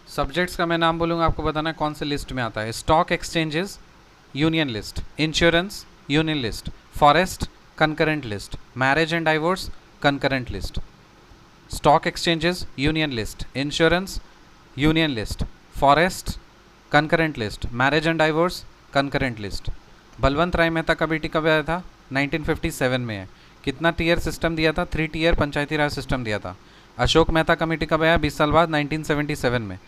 Subjects का मैं नाम बोलूँगा, आपको बताना है कौन से लिस्ट में आता है। Stock exchanges, union list. Insurance, union list. Forest, concurrent list. Marriage and divorce, concurrent list. Stock exchanges, union list. Insurance, union list. Forest, concurrent list. Marriage and divorce, concurrent list. Balwant Rai Mehta का बेटी कब आया था? 1957 में है। कितना टीयर सिस्टम दिया था? 3 टीयर पंचायती राज सिस्टम दिया था। अशोक मेहता कमेटी कब आया? 20 साल बाद, 1977 में।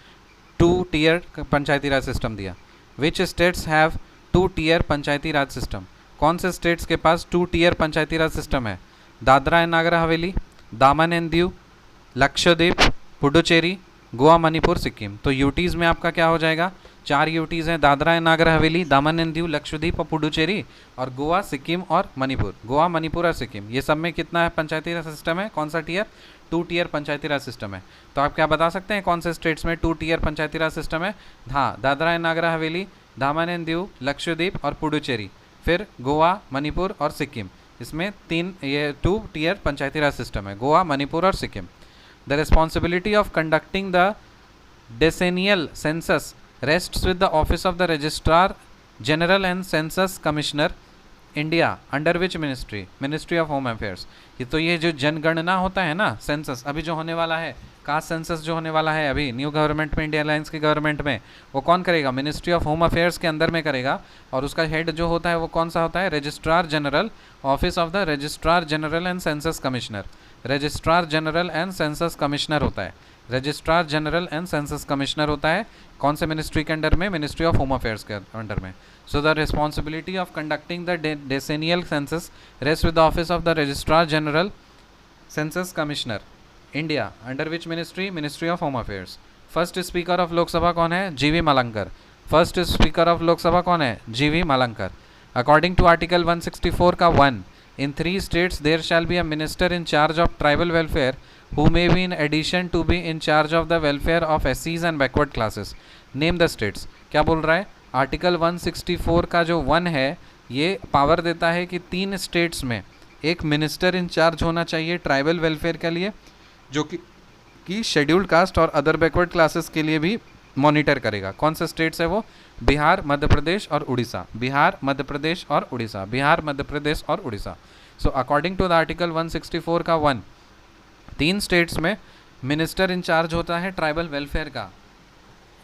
2 टीयर पंचायती राज सिस्टम दिया। Which states have 2 tier Panchayati Raj system? कौन से स्टेट्स के पास 2 टीयर पंचायती राज सिस्टम है? Dadra and Nagar Haveli, Daman and Diu, Lakshadweep, Puducherry, Goa, Manipur, Sikkim. तो यूटीज़ में आपका क्या हो जाएगा? 4 यूटीज़ हैं, दादरा एंड नागर हवेली, दामन एंड दीव, लक्षद्वीप और पुडुचेरी, और गोवा, सिक्किम और मणिपुर। गोवा, मणिपुर और सिक्किम, ये सब में कितना है पंचायती राज सिस्टम है? कौन सा tier? 2 tier Panchayati Raj system है। तो आप क्या बता सकते हैं कौन से स्टेट्स में 2 टीयर पंचायती राज सिस्टम है? हाँ, दादरा एंड नागर हवेली, दामन एंड दीव, लक्षद्वीप और पुडुचेरी। फिर गोवा, मणिपुर और सिक्किम, इसमें 3 ये 2 टीयर पंचायती राज सिस्टम है, गोवा, मणिपुर और Sikkim. The responsibility of conducting the decennial census rests with the office of the registrar general and census commissioner India. Under which ministry? Ministry of home affairs. ये तो ये जो जनगणना होता है ना, सेंसस अभी जो होने वाला है, कास्ट सेंसस जो होने वाला है अभी न्यू गवर्नमेंट में, इंडिया अलायंस की गवर्नमेंट में, वो कौन करेगा? मिनिस्ट्री ऑफ होम अफेयर्स के अंदर में करेगा। और उसका हेड जो होता है वो कौन सा होता है? Registrar general, office of the registrar general and census commissioner. Registrar general and census commissioner होता है, registrar general and census commissioner होता है। कौन से मिनिस्ट्री के अंडर में? मिनिस्ट्री ऑफ होम अफेयर्स के अंडर में। So the responsibility of conducting the decennial census rest with the office of the registrar general census commissioner India. Under which ministry? Ministry of home affairs. First speaker of Lok Sabha कौन है? जीवी Malankar. First speaker of Lok Sabha कौन है? जीवी Malankar. According to article 164 का 1, इन 3 states there shall be a minister in charge of tribal welfare who may be in addition to be in charge of the welfare of SCs and backward classes. Name the states. क्या बोल रहा है? Article 164 का जो 1 है ये power देता है कि 3 स्टेट्स में एक मिनिस्टर इंचार्ज होना चाहिए ट्राइबल वेलफेयर के लिए, जो कि शेड्यूल्ड कास्ट और अदर बैकवर्ड क्लासेस के लिए भी मॉनिटर करेगा। कौन से स्टेट्स है वो? बिहार, मध्य प्रदेश और उड़ीसा। बिहार, मध्य प्रदेश और उड़ीसा। बिहार, मध्य प्रदेश और Orissa. So according to the article 164 का 1, 3 स्टेट्स में मिनिस्टर इंचार्ज होता है ट्राइबल वेलफेयर का,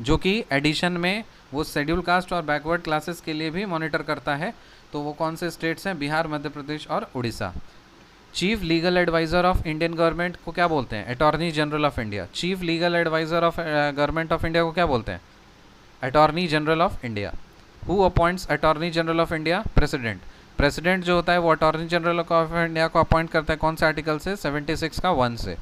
जो कि एडिशन में वो शेड्यूल कास्ट और बैकवर्ड क्लासेस के लिए भी मॉनिटर करता है। तो वो कौन से स्टेट्स हैं? बिहार, मध्य प्रदेश और Orissa. Chief legal adviser of Indian government को क्या बोलते हैं? Attorney general of India. Chief legal adviser of government of India को क्या बोलते हैं? Attorney general of India. Who appoints attorney general of India? President. President जो होता है वो अटॉर्नी जनरल ऑफ इंडिया को अपॉइंट करता है। कौन से आर्टिकल से? 76 का 1 से।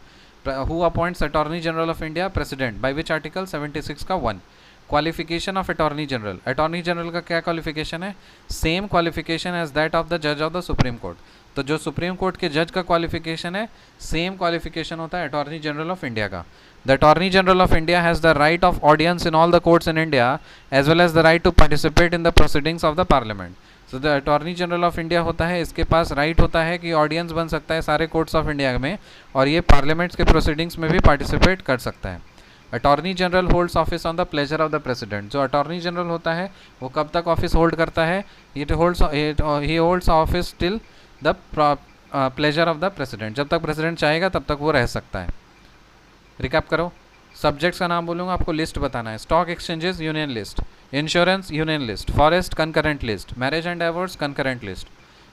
Who appoints attorney general of India? President. By which article? 76 का 1। Qualification of attorney general. Attorney general का क्या क्वालिफिकेशन है? Same qualification as that of the जज ऑफ द सुप्रीम कोर्ट। तो जो सुप्रीम कोर्ट के जज का क्वालिफिकेशन है, सेम क्वालिफिकेशन होता है अटॉर्नी जनरल ऑफ इंडिया का। The attorney general of India has the right of audience in all the courts in India as well as the right to participate in the proceedings of the parliament. So the attorney general of India होता है, इसके पास right होता है कि audience बन सकता है सारे कोर्ट्स ऑफ इंडिया में, और ये पार्लियामेंट्स के प्रोसीडिंग्स में भी पार्टिसिपेट कर सकता है। Attorney general holds office on the pleasure of the president. जो अटॉर्नी जनरल होता है वो कब तक ऑफिस होल्ड करता है? ही holds office till the pleasure of the president. जब तक प्रेसिडेंट चाहेगा तब तक वो रह सकता है। रिकैप करो, सब्जेक्ट्स का नाम बोलूँगा, आपको लिस्ट बताना है। Stock exchanges, union list. Insurance, union list. Forest, concurrent list. Marriage and divorce, concurrent list.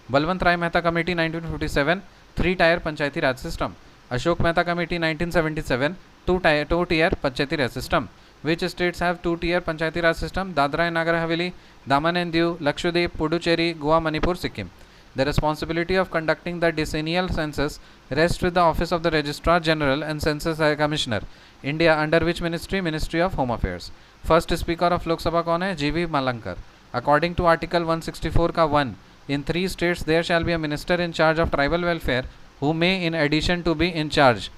Balwant Rai Mehta committee 1957, 3 tier Panchayati Raj system. Ashok Mehta committee 1977, 2 tier Panchayati Raj system. Which states have 2 tier Panchayati Raj system? Dadra and Nagar Haveli, Daman and Diu, Lakshadweep, Puducherry, Goa, Manipur, Sikkim. The responsibility of conducting the decennial census rests with the office of the registrar general and census commissioner India, under which ministry? Ministry of home affairs. First speaker of Lok Sabha कौन है? जीवी Malankar. According to article 164 का 1, in 3 states there shall be a minister in charge of tribal welfare who may in addition to be in charge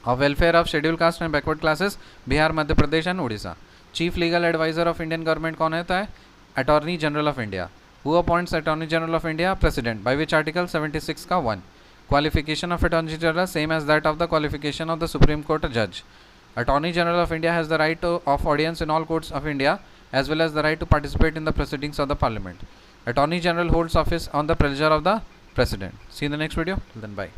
of welfare of scheduled caste and backward classes, Bihar, Madhya Pradesh and Orissa. Chief legal adviser of Indian government कौन होता है? Attorney general of India. Who appoints Attorney General of India? President. By which article? 76 का 1. Qualification of Attorney General same as that of the qualification of the Supreme Court judge. Attorney General of India has the right of audience in all courts of India as well as the right to participate in the proceedings of the Parliament. Attorney General holds office on the pleasure of the President. See you in the next video. Till then, bye.